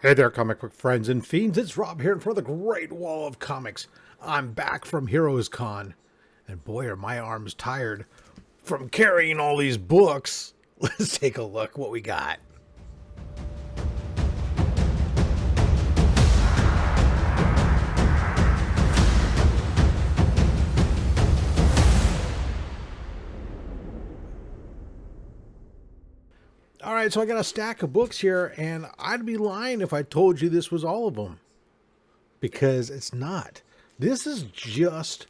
Hey there, comic book friends and fiends. It's Rob here in front of the Great Wall of Comics. I'm back from HeroesCon, and boy, are my arms tired from carrying all these books. Let's take a look what we got. All right, so I got a stack of books here, and I'd be lying if I told you this was all of them, because it's not. This is just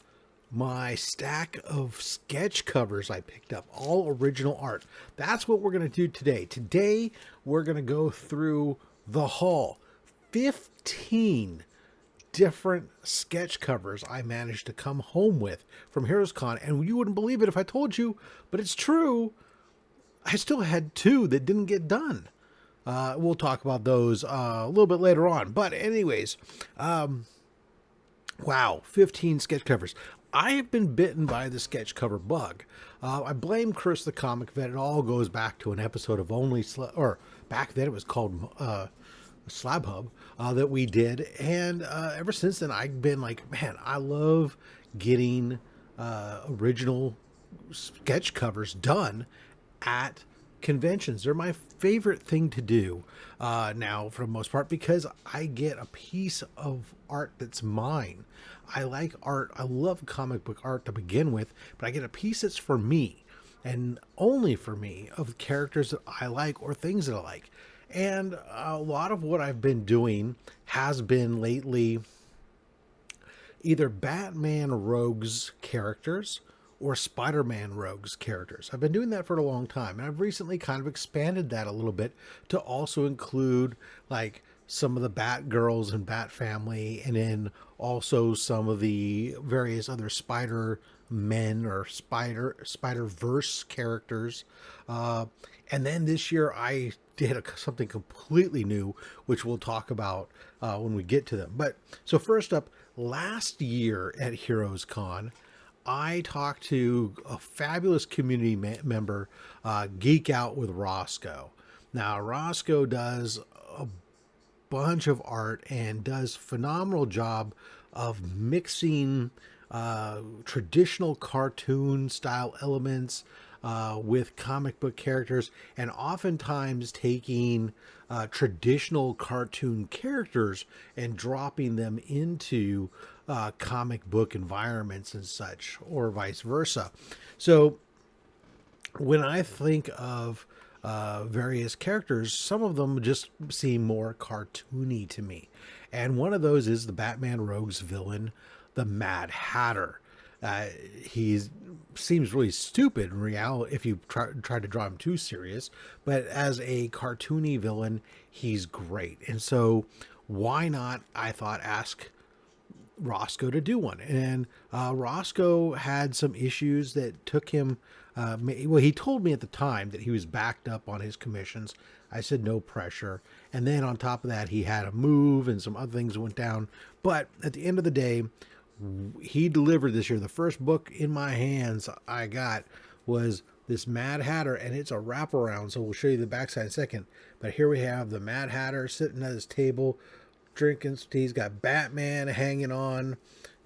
my stack of sketch covers I picked up, all original art. That's what we're going to do today. Today, we're going to go through the haul. 15 different sketch covers I managed to come home with from HeroesCon, and you wouldn't believe it if I told you, but it's true. I still had two that didn't get done. We'll talk about those a little bit later on. But anyways, wow, 15 sketch covers. I have been bitten by the sketch cover bug. I blame Chris the Comic Vet. It all goes back to an episode of or back then it was called Slab Hub that we did. And ever since then, I've been like, man, I love getting original sketch covers done at conventions. They're my favorite thing to do now, for the most part, because I get a piece of art that's mine. I like art. I love comic book art to begin with, but I get a piece that's for me and only for me, of characters that I like or things that I like. And a lot of what I've been doing has been lately either Batman Rogues characters or Spider-Man Rogues characters. I've been doing that for a long time, and I've recently kind of expanded that a little bit to also include like some of the Batgirls and Bat Family, and then also some of the various other Spider-Men or Spider-Verse characters. And then this year I did something completely new, which we'll talk about when we get to them. But so first up, last year at HeroesCon, I talked to a fabulous community member, Geek Out with Roscoe. Now, Roscoe does a bunch of art and does phenomenal job of mixing traditional cartoon style elements with comic book characters, and oftentimes taking traditional cartoon characters and dropping them into comic book environments and such, or vice versa. So when I think of various characters, some of them just seem more cartoony to me. And one of those is the Batman Rogues villain, the Mad Hatter. He seems really stupid in reality if you try to draw him too serious, but as a cartoony villain, he's great. And so why not, I thought, ask Roscoe to do one. And Roscoe had some issues that took him, well, he told me at the time that he was backed up on his commissions. I said no pressure. And then on top of that, he had a move and some other things went down. But at the end of the day, he delivered this year. The first book in my hands I got was this Mad Hatter, and it's a wraparound, so we'll show you the backside in a second. But here we have the Mad Hatter sitting at his table, drinking some tea. He's got Batman hanging on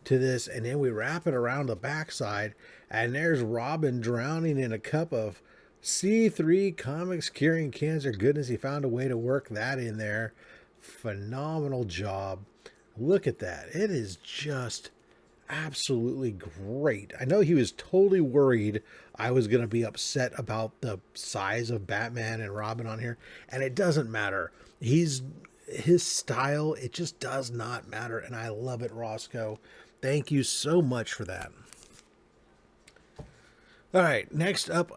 to this, and then we wrap it around the backside, and there's Robin drowning in a cup of C3 Comics curing cancer. Goodness, he found a way to work that in there. Phenomenal job. Look at that. It is just absolutely great. I know he was totally worried I was going to be upset about the size of Batman and Robin on here, and it doesn't matter. His style, it just does not matter, and I love it, Roscoe. Thank you so much for that. All right, next up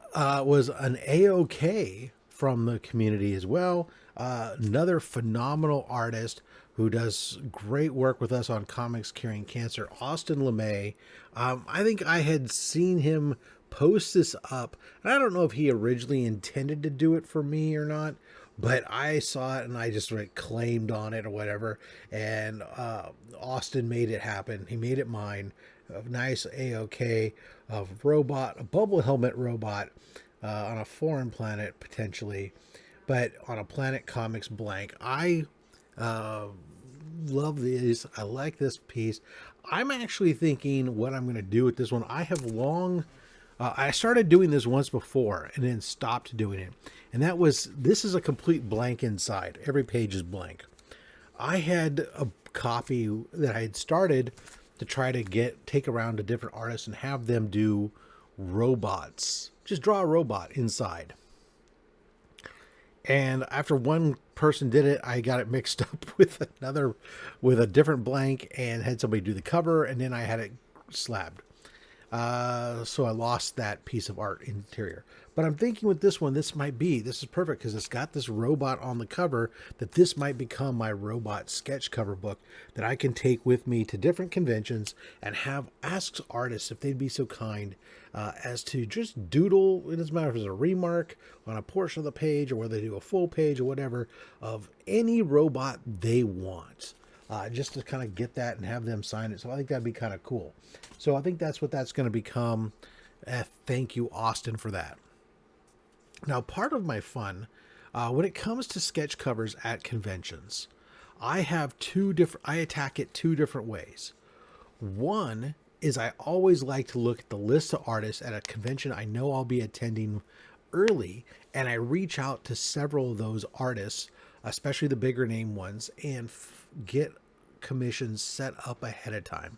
was an AOK from the community as well. Another phenomenal artist who does great work with us on Comics Curing Cancer, Austin Lemme. I think I had seen him post this up, and I don't know if he originally intended to do it for me or not, but I saw it and I just claimed on it or whatever, and Austin made it happen. He made it mine. A nice AOK of robot, a bubble helmet robot on a foreign planet potentially, but on a planet Comix blank. I Love these. I like this piece. I'm actually thinking what I'm going to do with this one. I have long. I started doing this once before and then stopped doing it. And that was, this is a complete blank inside. Every page is blank. I had a copy that I had started to try to take around to different artists and have them do robots. Just draw a robot inside. And after one person did it, I got it mixed up with with a different blank, and had somebody do the cover, and then I had it slabbed. So I lost that piece of art interior. But I'm thinking with this one, this is perfect because it's got this robot on the cover, that this might become my robot sketch cover book that I can take with me to different conventions and ask artists if they'd be so kind as to just doodle. It doesn't matter if it's a remark on a portion of the page or whether they do a full page or whatever of any robot they want. Just to kind of get that and have them sign it. So I think that'd be kind of cool. So I think that's what that's going to become. Thank you, Austin, for that. Now, part of my fun, when it comes to sketch covers at conventions, I attack it two different ways. One is I always like to look at the list of artists at a convention I know I'll be attending early, and I reach out to several of those artists, especially the bigger name ones, and get commissions set up ahead of time.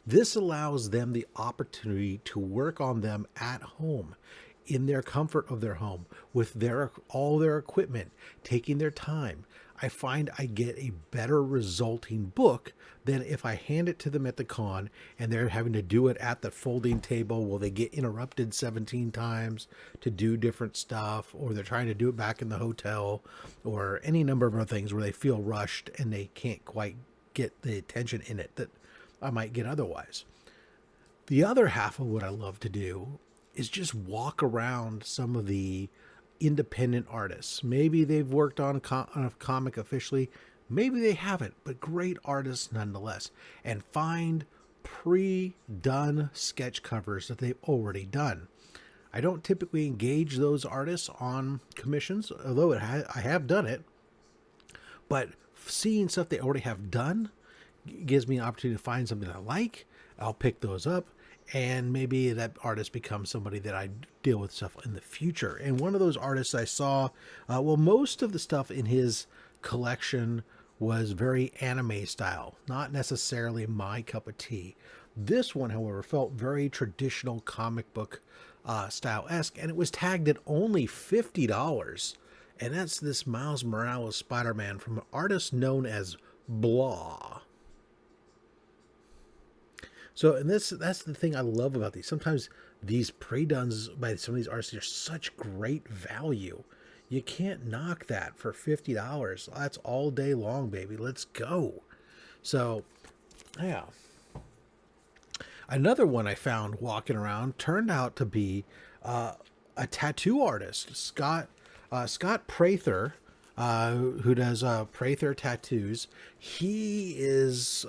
This allows them the opportunity to work on them at home, in their comfort of their home, with all their equipment, taking their time. I find I get a better resulting book than if I hand it to them at the con and they're having to do it at the folding table. Will they get interrupted 17 times to do different stuff, or they're trying to do it back in the hotel, or any number of other things where they feel rushed and they can't quite get the attention in it that I might get otherwise. The other half of what I love to do is just walk around some of the independent artists. Maybe they've worked on a comic officially, maybe they haven't, but great artists nonetheless, and find pre-done sketch covers that they've already done. I don't typically engage those artists on commissions, although I have done it, but seeing stuff they already have done gives me an opportunity to find something I like. I'll pick those up, and maybe that artist becomes somebody that I deal with stuff in the future. And one of those artists I saw, most of the stuff in his collection was very anime style, not necessarily my cup of tea. This one, however, felt very traditional comic book style-esque, and it was tagged at only $50. And that's this Miles Morales Spider-Man from an artist known as Blah. So, and that's the thing I love about these. Sometimes these pre-dones by some of these artists are such great value. You can't knock that for $50. That's all day long, baby. Let's go. So, yeah. Another one I found walking around turned out to be a tattoo artist, Scott Prather, who does Prather tattoos. He is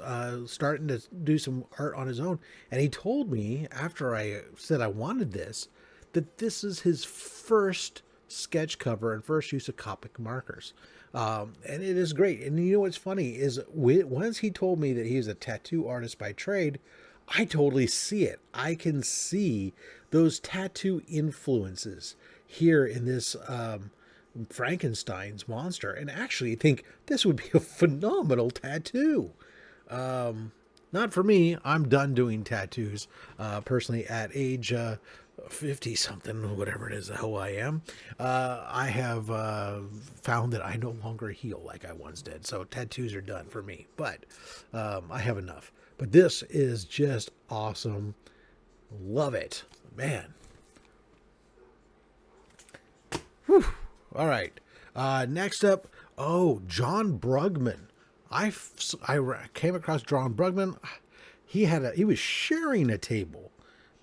starting to do some art on his own, and he told me after I said I wanted this, that this is his first sketch cover and first use of Copic markers. And it is great. And you know what's funny is once he told me that he's a tattoo artist by trade, I totally see it. I can see those tattoo influences here in this Frankenstein's monster, and actually think this would be a phenomenal tattoo. Not for me. I'm done doing tattoos personally at age 50 something, whatever it is the hell I am. I have found that I no longer heal like I once did, so tattoos are done for me, but I have enough. But this is just awesome. Love it, man. Whew. All right. Next up, John Bruggman. I came across John Bruggman. He was sharing a table.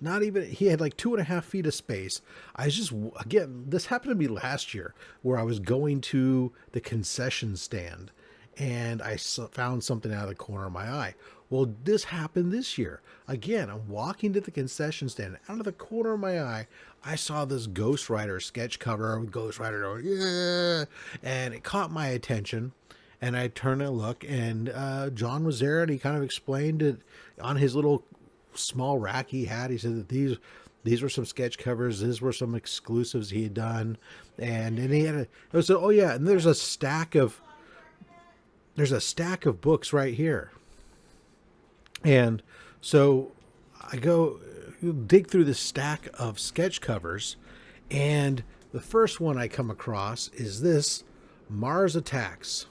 He had like 2.5 feet of space. This happened to me last year where I was going to the concession stand and I found something out of the corner of my eye. Well, this happened this year. Again, I'm walking to the concession stand. Out of the corner of my eye, I saw this Ghost Rider sketch cover with Ghost Rider going, yeah, and it caught my attention. and I turned and look, and John was there, and he kind of explained it on his little small rack he had. He said that these were some sketch covers, these were some exclusives he had done, and he had it was oh yeah, and there's a stack of books right here. And so I go dig through this stack of sketch covers, and the first one I come across is this Mars Attacks.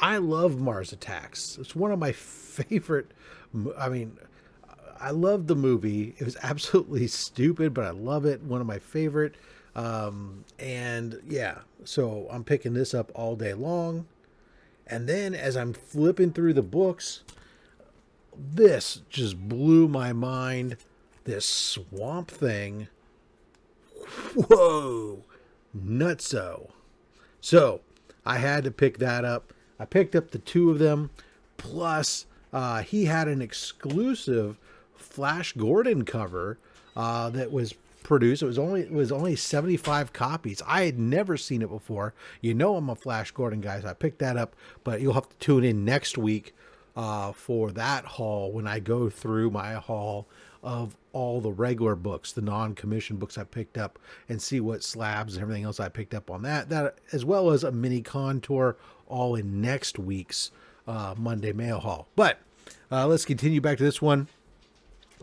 I love Mars Attacks. It's one of my favorite. I mean, I love the movie. It was absolutely stupid, but I love it. One of my favorite. And yeah, so I'm picking this up all day long. And then as I'm flipping through the books, this just blew my mind. This Swamp Thing. Whoa, nutso. So I had to pick that up. I picked up the two of them. Plus, he had an exclusive Flash Gordon cover that was produced. It was only 75 copies. I had never seen it before. You know I'm a Flash Gordon guy, so I picked that up. But you'll have to tune in next week for that haul when I go through my haul of all the regular books, the non-commissioned books I picked up, and see what slabs and everything else I picked up on that as well as a mini contour, all in next week's Monday mail haul. But let's continue back to this one.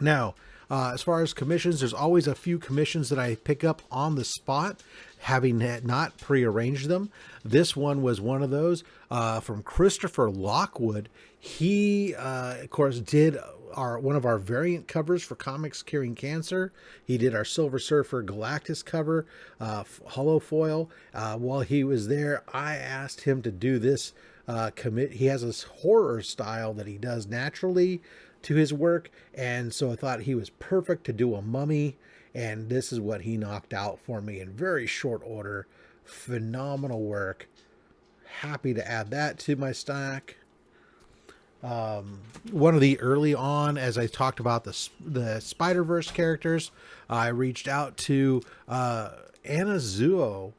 Now, as far as commissions, there's always a few commissions that I pick up on the spot, having not prearranged them. This one was one of those from Christopher Lockwood. He, of course, did one of our variant covers for Comix Curing Cancer. He did our Silver Surfer Galactus cover, hollow foil. While he was there, I asked him to do this commit. He has this horror style that he does naturally to his work, and so I thought he was perfect to do a mummy, and this is what he knocked out for me in very short order. Phenomenal work. Happy to add that to my stack. One of the early on, as I talked about the Spider-Verse characters, I reached out to Anna Zuo,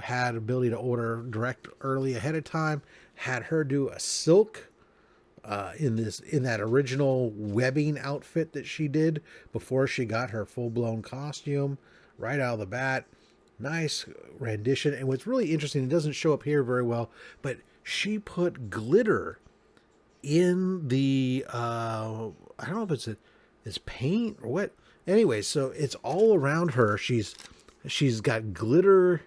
had ability to order direct early ahead of time, had her do a silk in that original webbing outfit that she did before she got her full-blown costume right out of the bat. Nice rendition. And what's really interesting, it doesn't show up here very well, but she put glitter in the I don't know if it's paint or what. Anyway, so it's all around her. She's got glitter.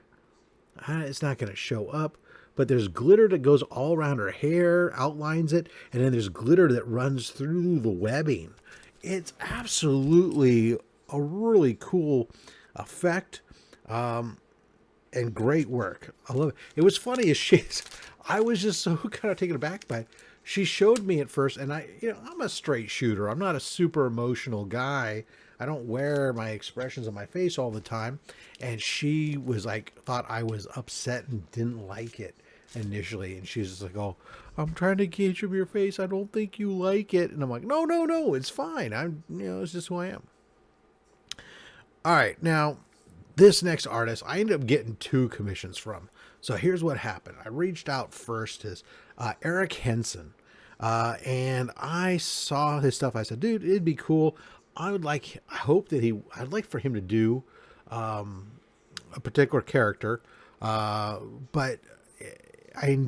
It's not going to show up, but there's glitter that goes all around her hair, outlines it, and then there's glitter that runs through the webbing. It's absolutely a really cool effect, and great work. I love it. It was funny as I was just so kind of taken aback by it. She showed me at first, and I'm a straight shooter. I'm not a super emotional guy. I don't wear my expressions on my face all the time. And she was like, thought I was upset and didn't like it initially. And she's just like, oh, I'm trying to gauge from your face. I don't think you like it. And I'm like, no, it's fine. It's just who I am. All right. Now, this next artist, I ended up getting 2 commissions from. So here's what happened. I reached out first to Eric Henson. And I saw his stuff. I said, dude, it'd be cool. I'd like for him to do a particular character, but I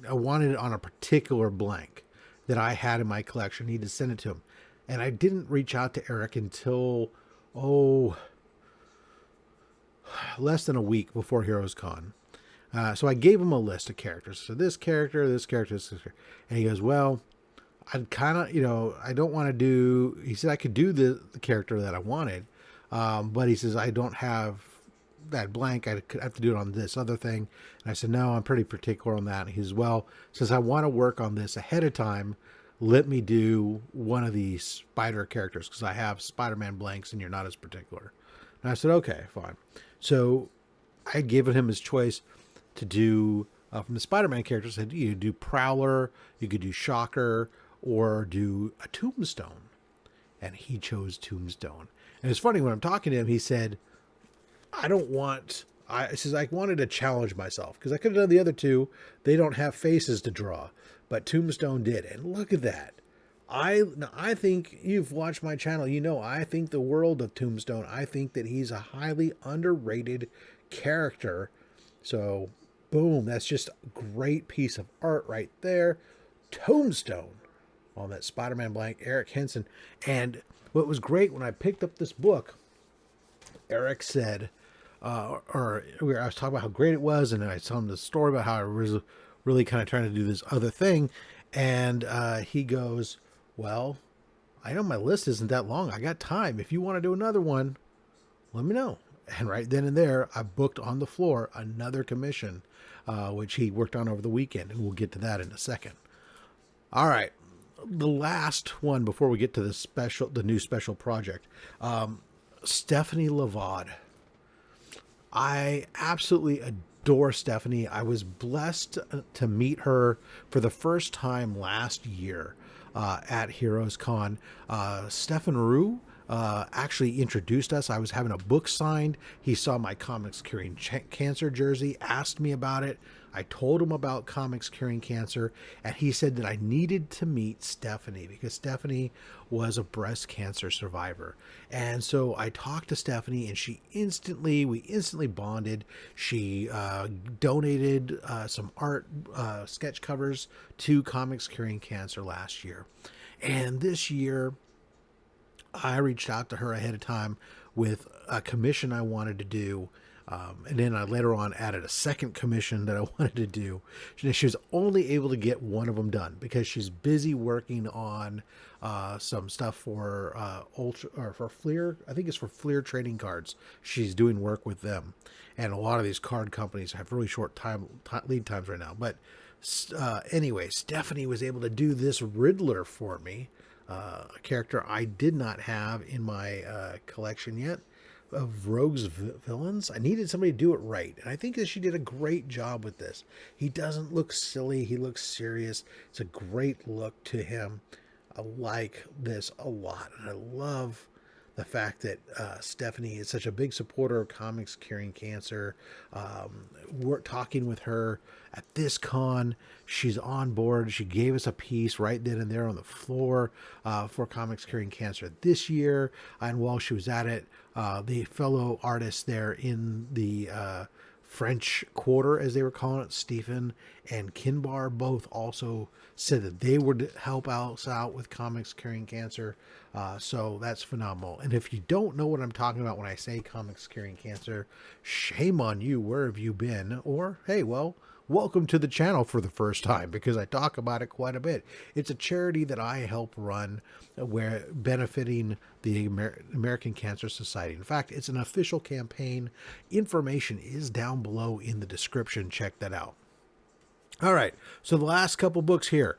wanted it on a particular blank that I had in my collection. I needed to send it to him. And I didn't reach out to Eric until, less than a week before HeroesCon. So I gave him a list of characters. So this character, this character, this character. And he goes, well, I'd kind of, I don't want to do, he said I could do the character that I wanted. But he says, I don't have that blank. I could have to do it on this other thing. And I said, no, I'm pretty particular on that. And he says, well, since I want to work on this ahead of time, let me do one of these spider characters because I have Spider-Man blanks and you're not as particular. And I said, okay, fine. So I had given him his choice to do from the Spider-Man characters. I said, you do Prowler, you could do Shocker, or do a Tombstone. And he chose Tombstone. And it's funny, when I'm talking to him, he said, I don't want I says I wanted to challenge myself because I could have done the other two. They don't have faces to draw, but Tombstone did, and look at that. I think you've watched my channel. You know I think the world of Tombstone. I think that he's a highly underrated character. So, boom, that's just a great piece of art right there. Tombstone on that Spider-Man blank, Eric Henson. And what was great when I picked up this book, Eric said, I was talking about how great it was, and I told him the story about how I was really kind of trying to do this other thing, and he goes, well, I know my list isn't that long. I got time. If you want to do another one, let me know. And right then and there, I booked on the floor another commission, which he worked on over the weekend, and we'll get to that in a second. All right, the last one before we get to the new special project, Stephanie Lavod. I absolutely adore Stephanie. I was blessed to meet her for the first time last year at HeroesCon. Stefan Rue actually introduced us. I was having a book signed. He saw my Comics Curing Cancer jersey, asked me about it. I told him about Comics Curing Cancer, and he said that I needed to meet Stephanie because Stephanie was a breast cancer survivor. And so I talked to Stephanie, and we instantly bonded. She donated some art sketch covers to Comics Curing Cancer last year. And this year, I reached out to her ahead of time with a commission I wanted to do. And then I later on added a second commission that I wanted to do. She was only able to get one of them done because she's busy working on some stuff for for Fleer. I think it's for Fleer trading cards. She's doing work with them, and a lot of these card companies have really short lead times right now. But anyway, Stephanie was able to do this Riddler for me, a character I did not have in my collection yet of Rogue's villains. I needed somebody to do it right, and I think that she did a great job with this. He doesn't look silly. He looks serious. It's a great look to him. I like this a lot, and I love the fact that Stephanie is such a big supporter of Comics Curing Cancer. We're talking with her at this con. She's on board. She gave us a piece right then and there on the floor for Comics Curing Cancer this year. And while she was at it, the fellow artists there in the French Quarter, as they were calling it, Stephen and Kinbar, both also said that they would help us out with Comics Curing Cancer. So that's phenomenal. And if you don't know what I'm talking about when I say Comics Curing Cancer, shame on you. Where have you been? Or, hey, well, welcome to the channel for the first time, because I talk about it quite a bit. It's a charity that I help run, where benefiting the American Cancer Society. In fact, it's an official campaign. Information is down below in the description. Check that out. All right, so the last couple books here.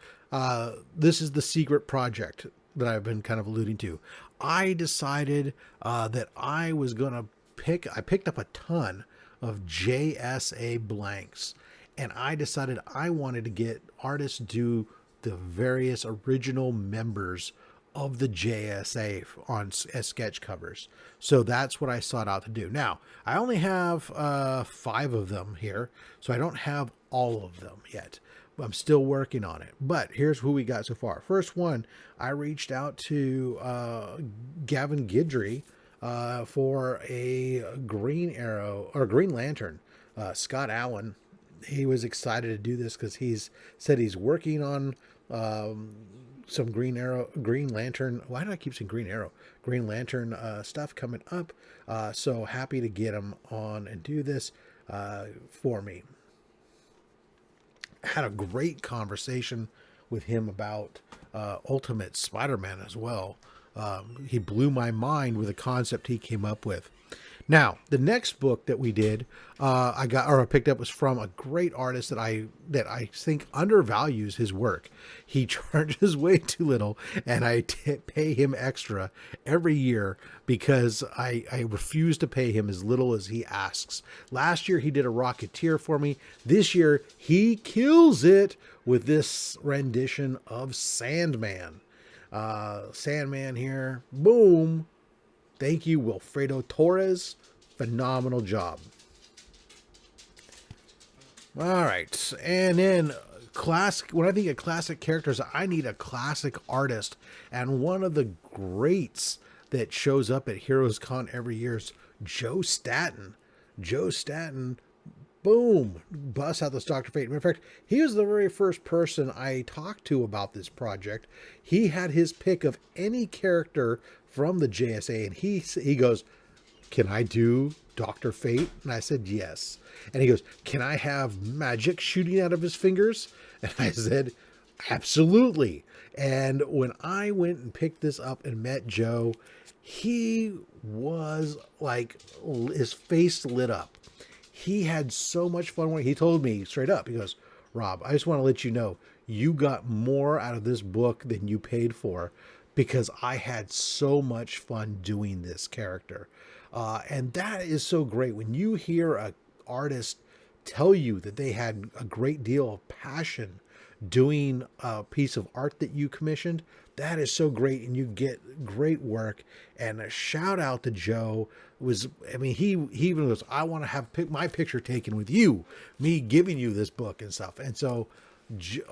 This is the secret project that I've been kind of alluding to. I decided that I was going to I picked up a ton of JSA blanks, and I decided I wanted to get artists do the various original members of the JSA as sketch covers. So that's what I sought out to do. Now, I only have 5 of them here, so I don't have all of them yet. I'm still working on it. But here's who we got so far. First one, I reached out to Gavin Guidry for a Green Arrow or Green Lantern. Scott Allen, he was excited to do this because he's said he's working on some Green Lantern. Why did I keep saying Green Arrow? Green Lantern stuff coming up. So happy to get him on and do this for me. Had a great conversation with him about Ultimate Spider-Man as well. He blew my mind with a concept he came up with. Now, the next book that we did, I picked up was from a great artist that I think undervalues his work. He charges way too little, and I pay him extra every year because I refuse to pay him as little as he asks. Last year, he did a Rocketeer for me. This year, he kills it with this rendition of Sandman. Sandman here. Boom. Thank you, Wilfredo Torres. Phenomenal job. All right. And then classic, when I think of classic characters, I need a classic artist. And one of the greats that shows up at HeroesCon every year is Joe Staton. Joe Staton, boom, busts out this Dr. Fate. Matter of fact, he was the very first person I talked to about this project. He had his pick of any character from the JSA, and he goes, "Can I do Dr. Fate?" And I said, "Yes." And he goes, "Can I have magic shooting out of his fingers?" And I said, "Absolutely." And when I went and picked this up and met Joe, he was like, his face lit up. He had so much fun when he told me straight up, he goes, "Rob, I just want to let you know, you got more out of this book than you paid for, because I had so much fun doing this character." And that is so great. When you hear a artist tell you that they had a great deal of passion doing a piece of art that you commissioned, that is so great, and you get great work. And a shout out to Joe. He even goes, "I want to have my picture taken with you, me giving you this book and stuff." And so,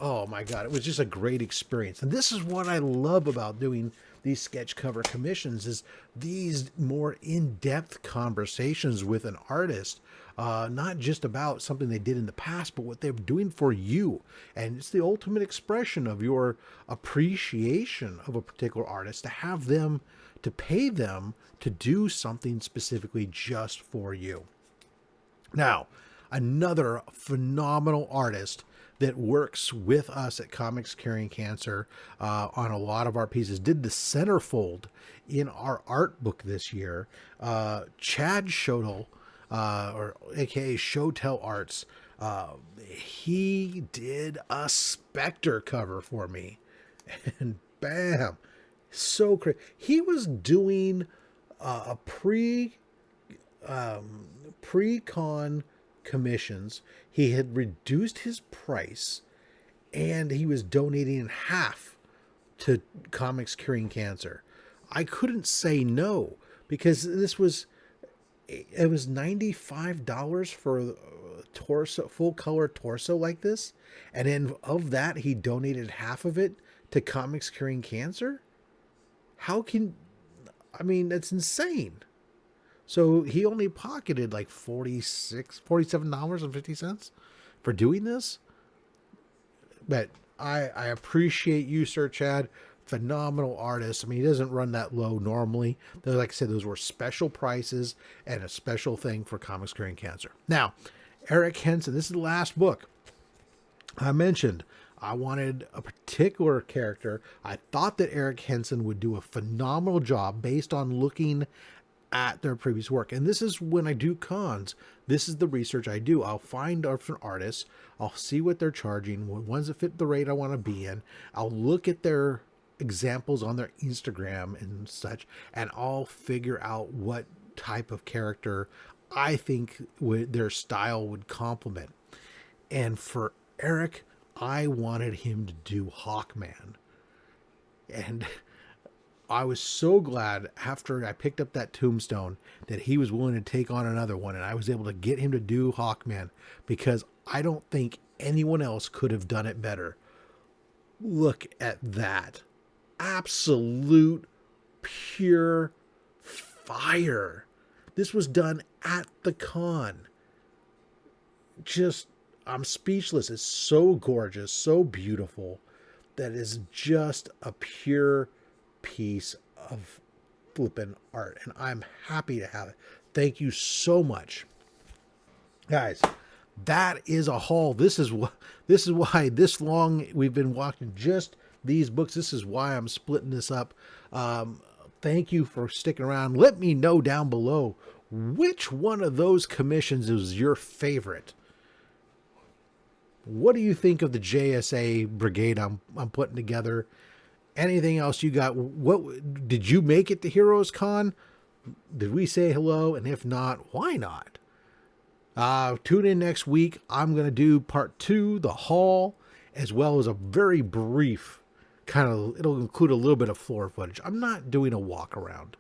oh my God, it was just a great experience. And this is what I love about doing these sketch cover commissions, is these more in-depth conversations with an artist, not just about something they did in the past, but what they're doing for you. And it's the ultimate expression of your appreciation of a particular artist, to pay them to do something specifically just for you. Now, another phenomenal artist that works with us at Comics Curing Cancer on a lot of our pieces, did the centerfold in our art book this year. Chad Shodel, or aka Showtell Arts, he did a Spectre cover for me, and bam, so crazy. He was doing a pre-con commissions. He had reduced his price, and he was donating half to Comics Curing Cancer. I couldn't say no, because it was $95 for a torso, full color torso like this, and then of that he donated half of it to Comics Curing Cancer. That's insane. So he only pocketed like $47.50 for doing this. But I appreciate you, Sir Chad. Phenomenal artist. He doesn't run that low normally. Like I said, those were special prices and a special thing for Comics Curing Cancer. Now, Eric Henson, this is the last book. I mentioned I wanted a particular character. I thought that Eric Henson would do a phenomenal job based on looking at their previous work. And this is when I do cons, this is the research I do. I'll find different artists. I'll see what they're charging, ones that fit the rate I want to be in. I'll look at their examples on their Instagram and such, and I'll figure out what type of character I think their style would complement. And for Eric, I wanted him to do Hawkman. And I was so glad after I picked up that Tombstone that he was willing to take on another one, and I was able to get him to do Hawkman, because I don't think anyone else could have done it better. Look at that. Absolute pure fire. This was done at the con. I'm speechless. It's so gorgeous, so beautiful. That is just a pure piece of flippin' art, and I'm happy to have it. Thank you so much, guys. That is a haul. This is why this long we've been watching just these books. This is why I'm splitting this up. Thank you for sticking around. Let me know down below which one of those commissions is your favorite. What do you think of the JSA brigade I'm putting together? Anything else you got? What did you make it to HeroesCon? Did we say hello? And if not, why not? Tune in next week. I'm going to do part 2, the haul, as well as a very brief it'll include a little bit of floor footage. I'm not doing a walk around.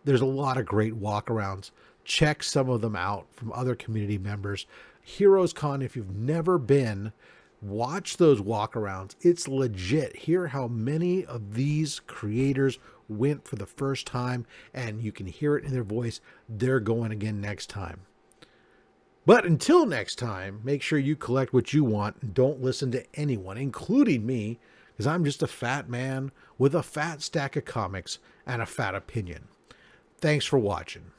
There's a lot of great walk arounds. Check some of them out from other community members. HeroesCon, if you've never been, watch those walkarounds. It's legit. Hear how many of these creators went for the first time, and you can hear it in their voice. They're going again next time. But until next time, make sure you collect what you want and don't listen to anyone, including me, because I'm just a fat man with a fat stack of comics and a fat opinion. Thanks for watching.